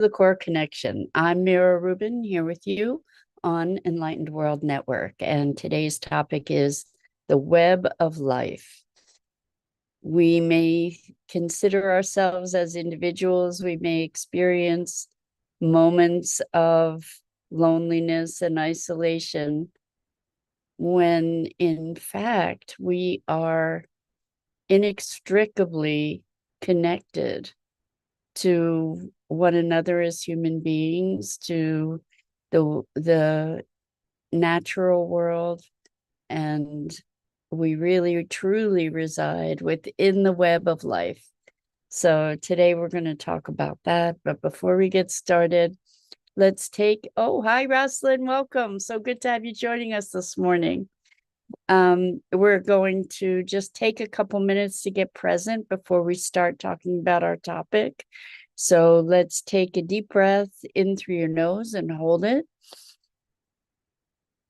The Core Connection. I'm Mira Rubin here with you on Enlightened World Network, and today's topic is the web of life. We may consider ourselves as individuals, we may experience moments of loneliness and isolation when in fact we are inextricably connected to one another as human beings, to the natural world, and we really truly reside within the web of life. So today we're going to talk about that. But before we get started, let's take, oh, hi, Roslyn, welcome. So good to have you joining us this morning. We're going to just take a couple minutes to get present before we start talking about our topic. So let's take a deep breath in through your nose and hold it.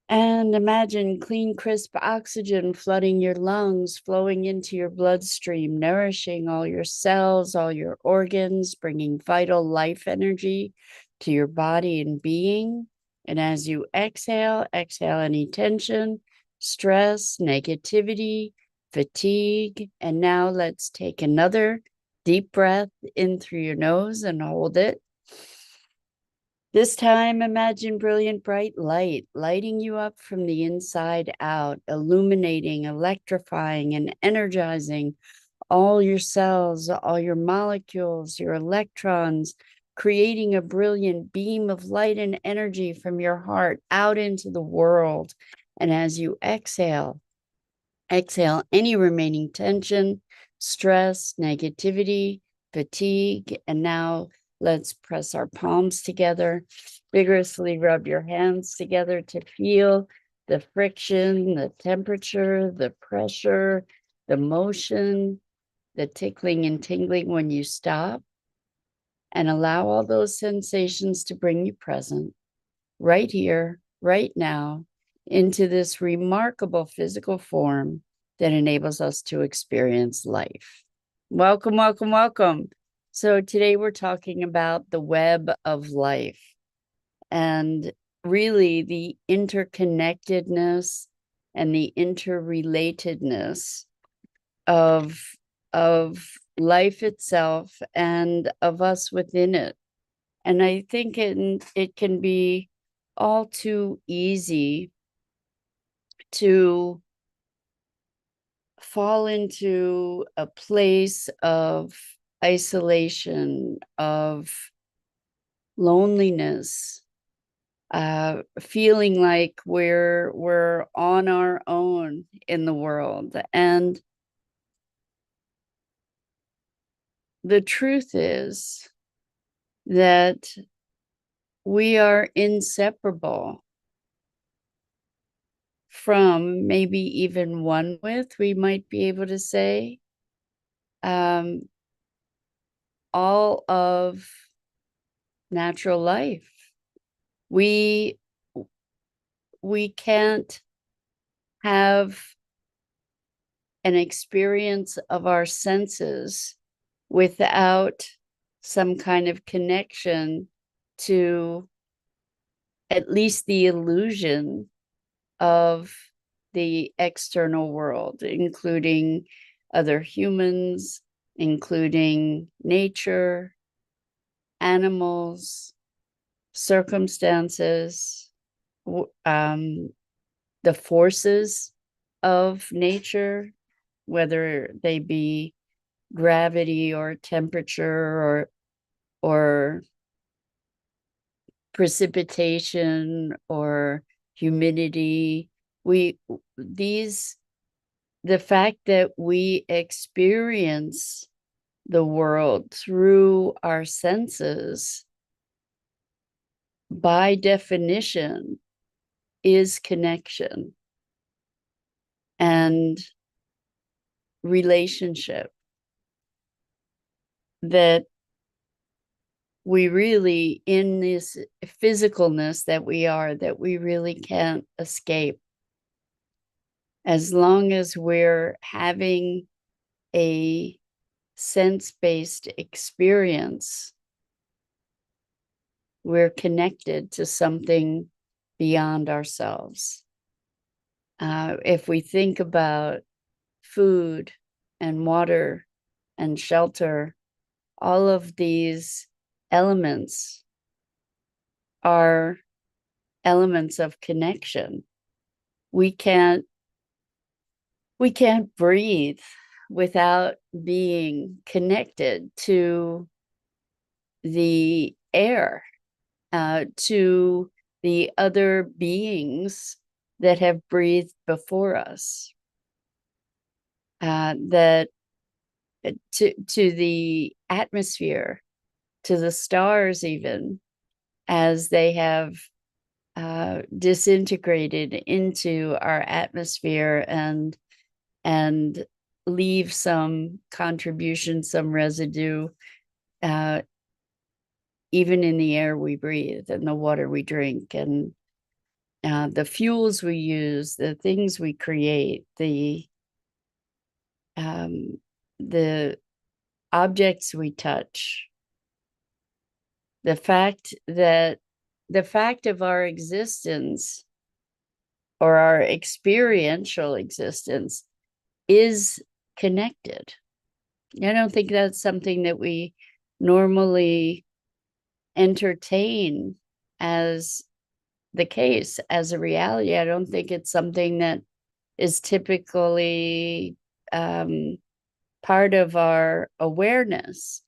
And imagine clean, crisp oxygen flooding your lungs, flowing into your bloodstream, nourishing all your cells, all your organs, bringing vital life energy to your body and being. And as you exhale, exhale any tension, stress, negativity, fatigue. And now let's take another deep breath in through your nose and hold it. This time, imagine brilliant bright light lighting you up from the inside out, illuminating, electrifying, and energizing all your cells, all your molecules, your electrons, creating a brilliant beam of light and energy from your heart out into the world. And as you exhale, exhale any remaining tension, stress, negativity, fatigue. And now let's press our palms together, vigorously rub your hands together to feel the friction, the temperature, the pressure, the motion, the tickling and tingling when you stop. And allow all those sensations to bring you present right here, right now, into this remarkable physical form that enables us to experience life. Welcome, welcome, welcome. So today we're talking about the web of life and really the interconnectedness and the interrelatedness of, of life itself and of us within it. And I think it can be all too easy to fall into a place of isolation, of loneliness, feeling like we're on our own in the world. And the truth is that we are inseparable from, maybe even one with, we might be able to say, all of natural life. We can't have an experience of our senses without some kind of connection to at least the illusion of the external world, including other humans, including nature, animals, circumstances, the forces of nature, whether they be gravity or temperature or precipitation or humidity. The fact that we experience the world through our senses, by definition, is connection and relationship that we really, in this physicalness that we really can't escape. As long as we're having a sense-based experience, we're connected to something beyond ourselves. If we think about food and water and shelter, all of these elements are elements of connection. We can't breathe without being connected to the air, to the other beings that have breathed before us, that to the atmosphere, to the stars, even as they have disintegrated into our atmosphere and leave some contribution, some residue, even in the air we breathe and the water we drink and the fuels we use, the things we create, the objects we touch. The fact of our existence or our experiential existence is connected. I don't think that's something that we normally entertain as the case, as a reality. I don't think it's something that is typically part of our awareness,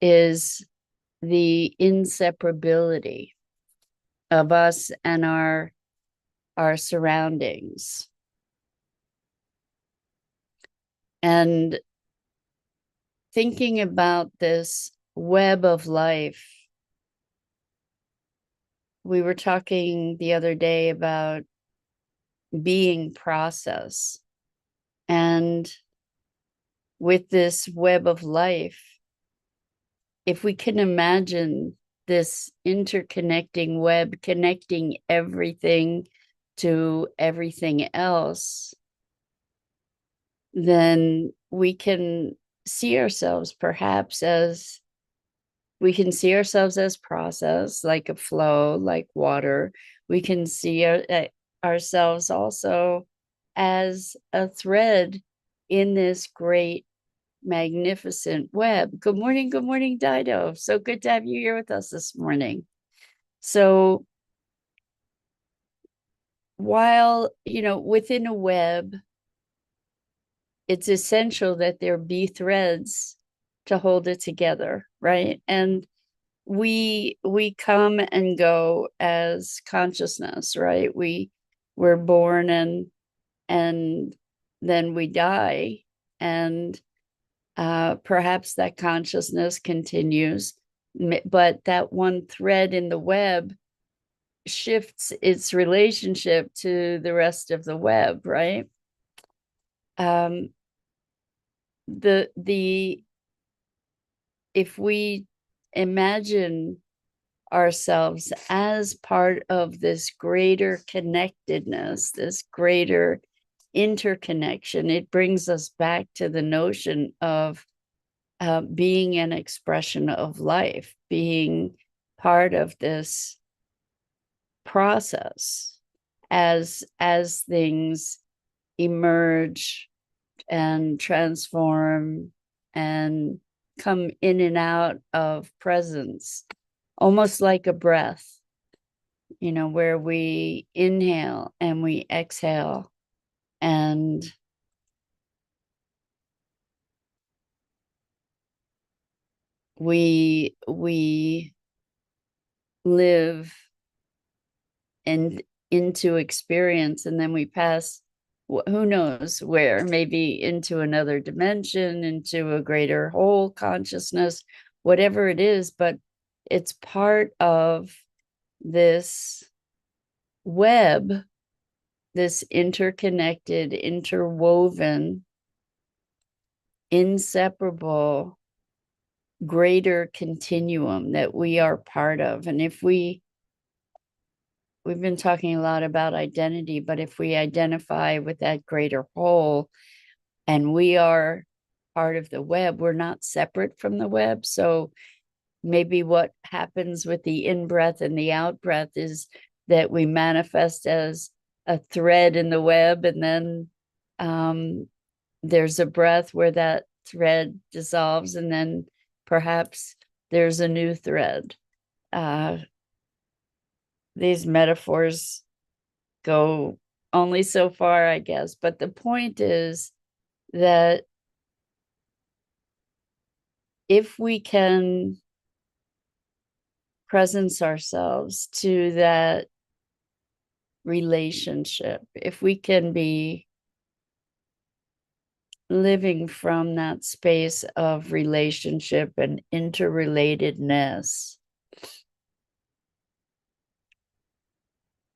is the inseparability of us and our surroundings. And thinking about this web of life, we were talking the other day about being process. And with this web of life, if we can imagine this interconnecting web connecting everything to everything else, then we can see ourselves perhaps as process, like a flow, like water. We can see ourselves also as a thread in this great, magnificent web. Good morning, Dido. So good to have you here with us this morning. So while, within a web, it's essential that there be threads to hold it together, right? And we come and go as consciousness, right? We're born and then we die, and perhaps that consciousness continues, but that one thread in the web shifts its relationship to the rest of the web, right? If we imagine ourselves as part of this greater connectedness, this greater interconnection, it brings us back to the notion of being an expression of life, being part of this process as things emerge and transform and come in and out of presence, almost like a breath, where we inhale and we exhale, and we live and into experience, and then we pass, who knows where, maybe into another dimension, into a greater whole consciousness, whatever it is, but it's part of this web, this interconnected, interwoven, inseparable, greater continuum that we are part of. And if we've been talking a lot about identity, but if we identify with that greater whole and we are part of the web, we're not separate from the web. So maybe what happens with the in-breath and the out-breath is that we manifest as a thread in the web, and then there's a breath where that thread dissolves, and then perhaps there's a new thread. These metaphors go only so far, I guess, but the point is that if we can presence ourselves to that relationship, if we can be living from that space of relationship and interrelatedness,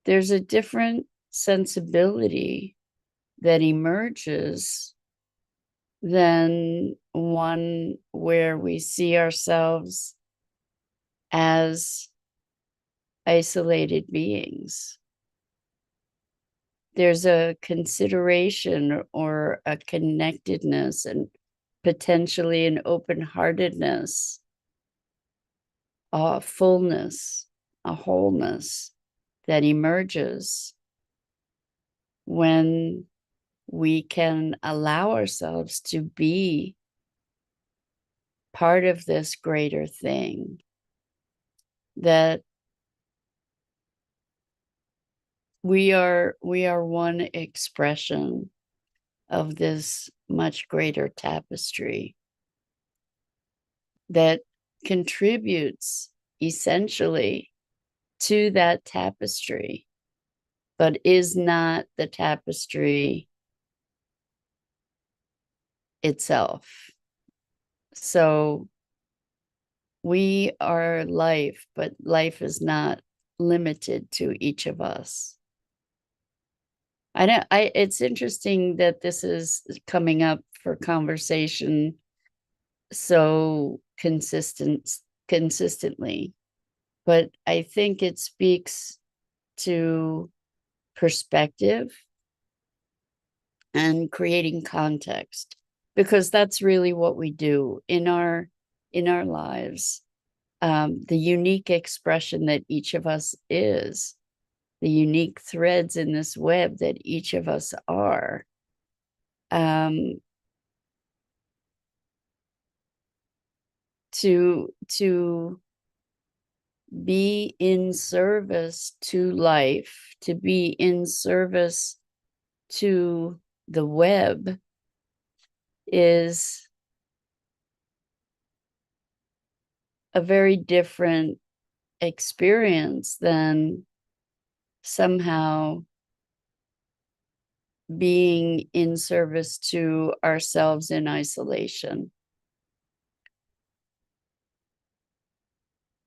there's a different sensibility that emerges than one where we see ourselves as isolated beings. There's a consideration or a connectedness and potentially an open-heartedness, a fullness, a wholeness that emerges when we can allow ourselves to be part of this greater thing, that we are one expression of this much greater tapestry that contributes essentially to that tapestry, but is not the tapestry itself. So we are life, but life is not limited to each of us. It's interesting that this is coming up for conversation so consistently, but I think it speaks to perspective and creating context, because that's really what we do in our lives. The unique expression that each of us is, the unique threads in this web that each of us are, to be in service to life, to be in service to the web, is a very different experience than somehow being in service to ourselves in isolation.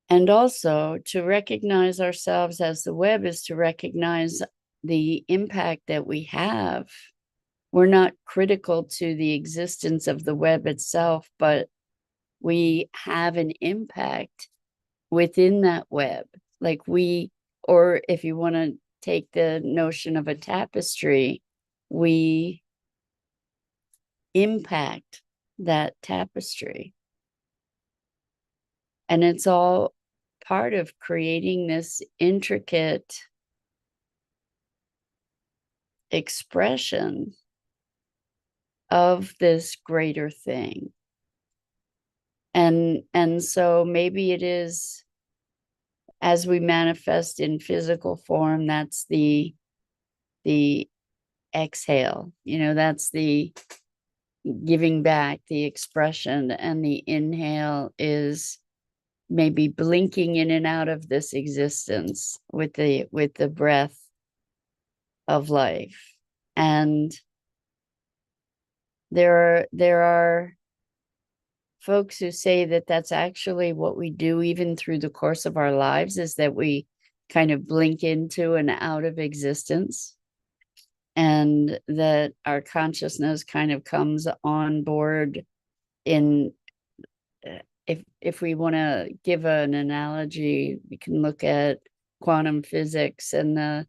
And also, to recognize ourselves as the web is to recognize the impact that we have. We're not critical to the existence of the web itself, but we have an impact within that web. Like or if you want to take the notion of a tapestry, we impact that tapestry. And it's all part of creating this intricate expression of this greater thing. And so maybe it is, as we manifest in physical form, that's the exhale, that's the giving back, the expression, and the inhale is maybe blinking in and out of this existence with the breath of life. And there are folks who say that that's actually what we do even through the course of our lives, is that we kind of blink into and out of existence, and that our consciousness kind of comes on board in, if we want to give an analogy, we can look at quantum physics and the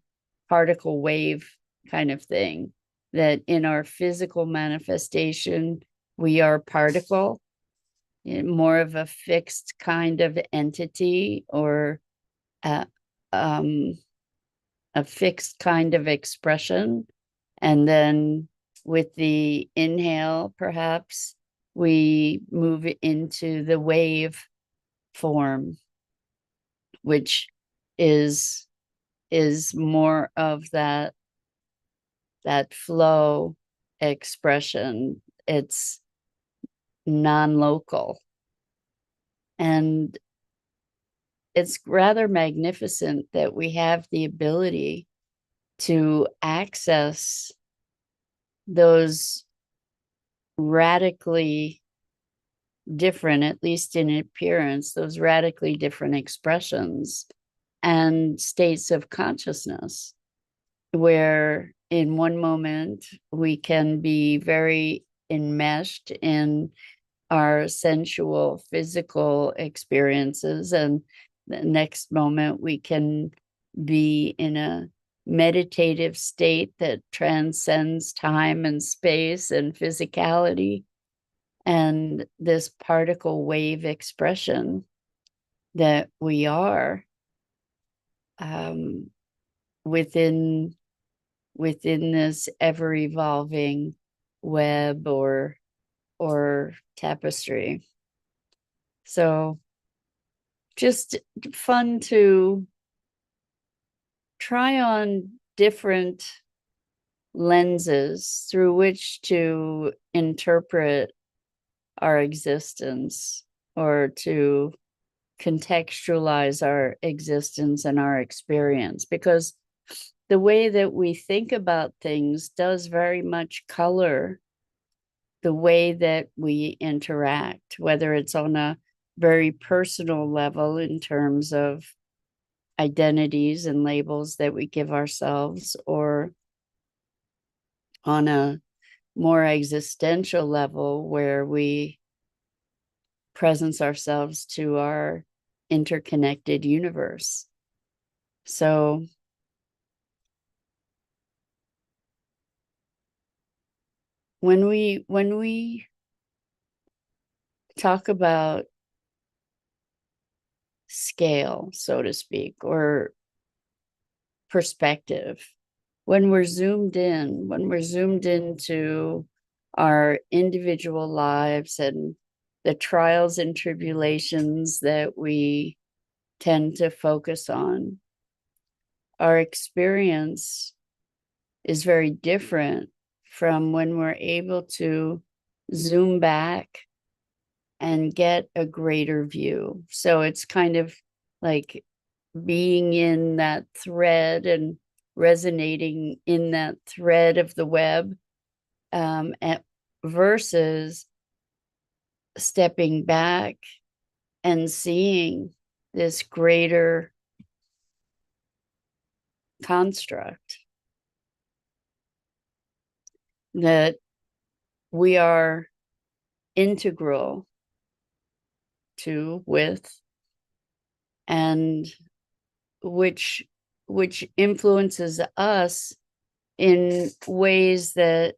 particle wave kind of thing, that in our physical manifestation, we are particle, more of a fixed kind of entity, or a, a fixed kind of expression. And then with the inhale, perhaps we move into the wave form, which is more of that flow expression. It's non-local, and it's rather magnificent that we have the ability to access those radically different, at least in appearance, those radically different expressions and states of consciousness, where in one moment we can be very enmeshed in our sensual physical experiences, and the next moment we can be in a meditative state that transcends time and space and physicality, and this particle wave expression that we are, within this ever evolving web or tapestry. So just fun to try on different lenses through which to interpret our existence, or to contextualize our existence and our experience, because the way that we think about things does very much color the way that we interact, whether it's on a very personal level in terms of identities and labels that we give ourselves, or on a more existential level where we presence ourselves to our interconnected universe. So when we talk about scale, so to speak, or perspective, when we're zoomed into our individual lives and the trials and tribulations that we tend to focus on, our experience is very different from when we're able to zoom back and get a greater view. So it's kind of like being in that thread and resonating in that thread of the web, versus stepping back and seeing this greater construct that we are integral to, with, and which influences us in ways that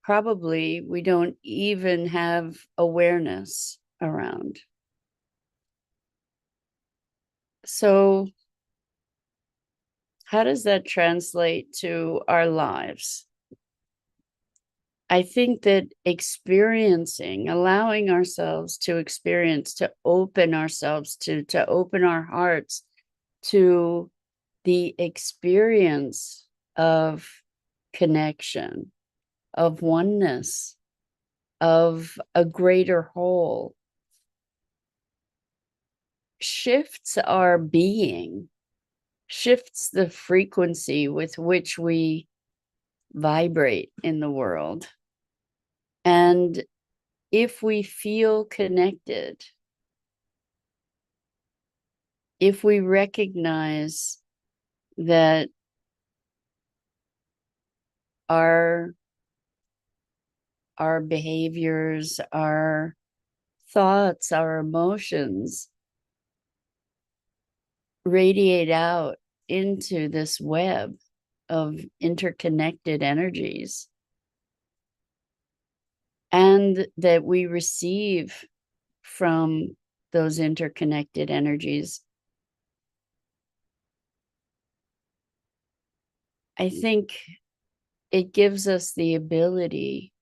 probably we don't even have awareness around. So how does that translate to our lives? I think that allowing ourselves to experience, to open ourselves to open our hearts to the experience of connection, of oneness, of a greater whole, shifts our being, shifts the frequency with which we vibrate in the world. And if we feel connected, if we recognize that our behaviors, our thoughts, our emotions radiate out into this web of interconnected energies, and that we receive from those interconnected energies. I think it gives us the ability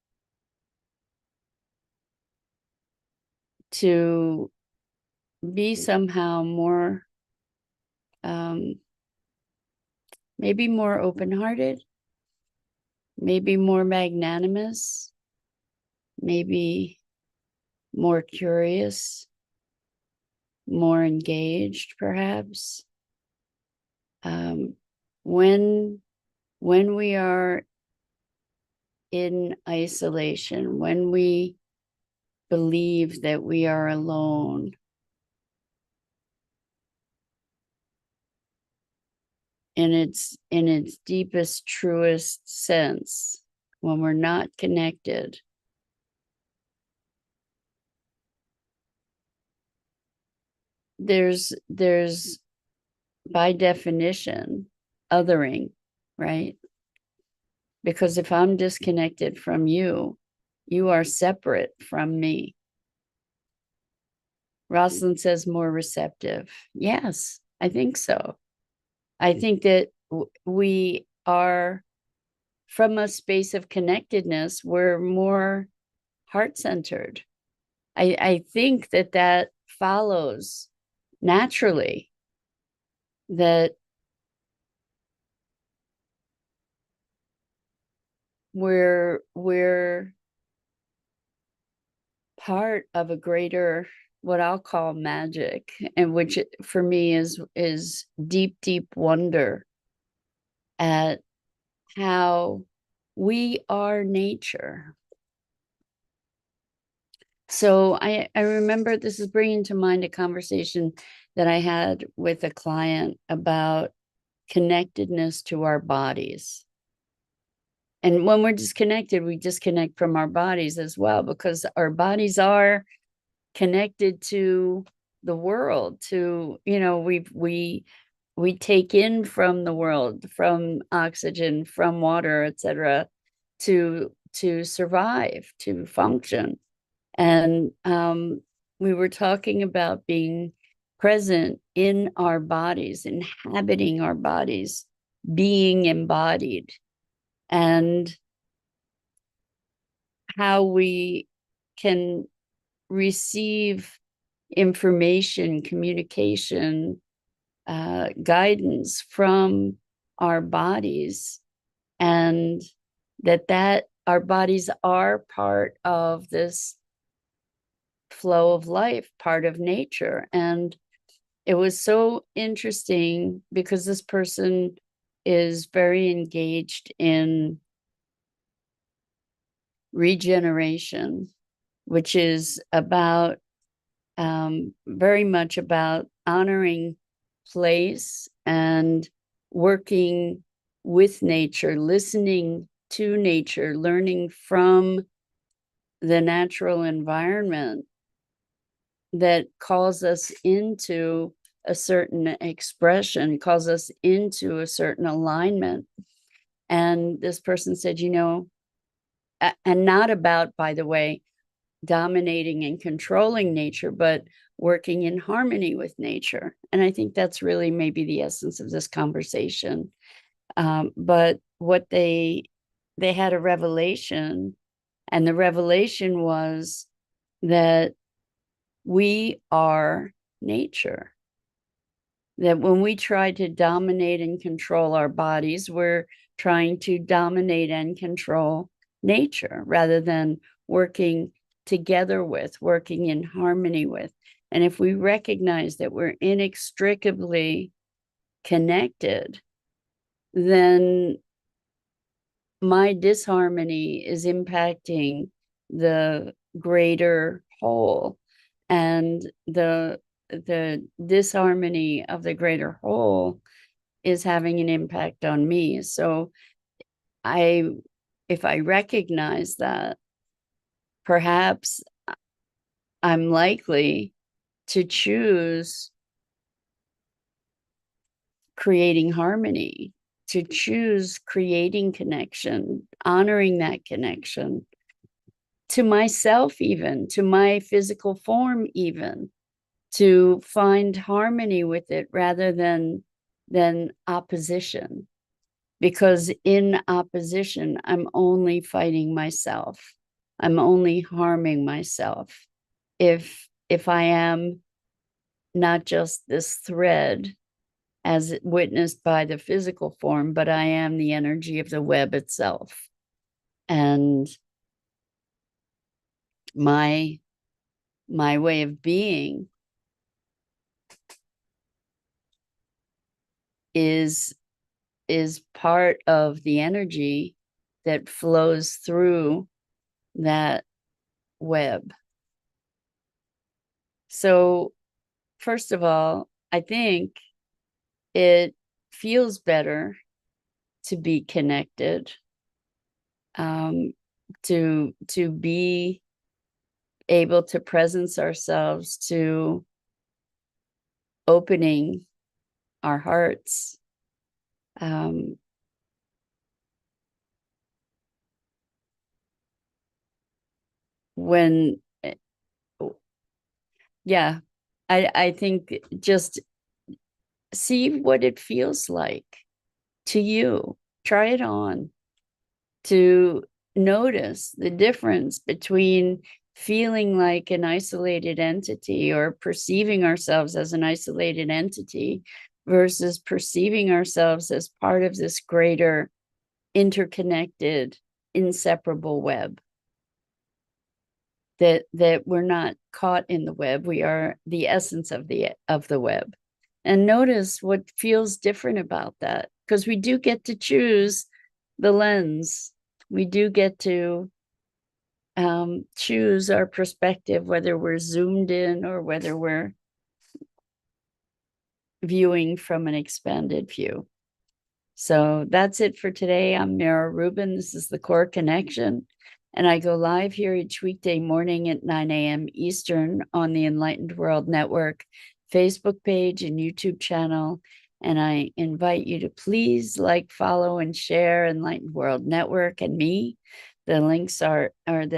to be somehow more, maybe more open-hearted, maybe more magnanimous, maybe more curious, more engaged, perhaps. When we are in isolation, when we believe that we are alone, in its deepest, truest sense, when we're not connected, there's by definition othering, right? Because if I'm disconnected from you, you are separate from me. Rosalind says more receptive. Yes, I think so. I think that we are, from a space of connectedness, we're more heart-centered. I think that follows naturally, that we're part of a greater, what I'll call magic, and which for me is deep, deep wonder at how we are nature. So I remember, this is bringing to mind a conversation that I had with a client about connectedness to our bodies. And when we're disconnected, we disconnect from our bodies as well, because our bodies are connected to the world, to, we take in from the world, from oxygen, from water, etc., to survive, to function. And we were talking about being present in our bodies, inhabiting our bodies, being embodied, and how we can receive information, communication, guidance from our bodies, and that our bodies are part of this flow of life, part of nature. And it was so interesting because this person is very engaged in regeneration, which is about very much about honoring place and working with nature, listening to nature, learning from the natural environment that calls us into a certain expression, calls us into a certain alignment. And this person said, and not about, by the way, dominating and controlling nature, but working in harmony with nature. And I think that's really maybe the essence of this conversation. But what they had a revelation, and the revelation was that we are nature. That when we try to dominate and control our bodies, we're trying to dominate and control nature rather than working together with, working in harmony with. And if we recognize that we're inextricably connected, then my disharmony is impacting the greater whole, and the disharmony of the greater whole is having an impact on me. So if I recognize that, perhaps I'm likely to choose creating harmony, to choose creating connection, honoring that connection. to myself, even to my physical form, even to find harmony with it rather than opposition. Because in opposition, I'm only fighting myself. I'm only harming myself. If I am not just this thread as witnessed by the physical form, but I am the energy of the web itself. And my way of being is part of the energy that flows through that web. So first of all, I think it feels better to be connected, to be able to presence ourselves to opening our hearts, when yeah, I think just see what it feels like to you. Try it on to notice the difference between feeling like an isolated entity or perceiving ourselves as an isolated entity versus perceiving ourselves as part of this greater interconnected, inseparable web. That we're not caught in the web, we are the essence of the web. And notice what feels different about that, because we do get to choose the lens. We do get to choose our perspective, whether we're zoomed in or whether we're viewing from an expanded view. So that's it for today. I'm Mira Rubin. This is the Core Connection. And I go live here each weekday morning at 9 a.m. Eastern on the Enlightened World Network Facebook page and YouTube channel. And I invite you to please like, follow, and share Enlightened World Network and me. The links are in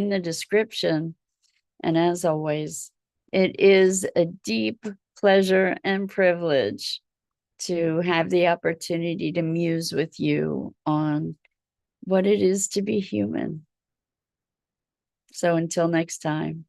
the description. And as always, it is a deep pleasure and privilege to have the opportunity to muse with you on what it is to be human. So until next time.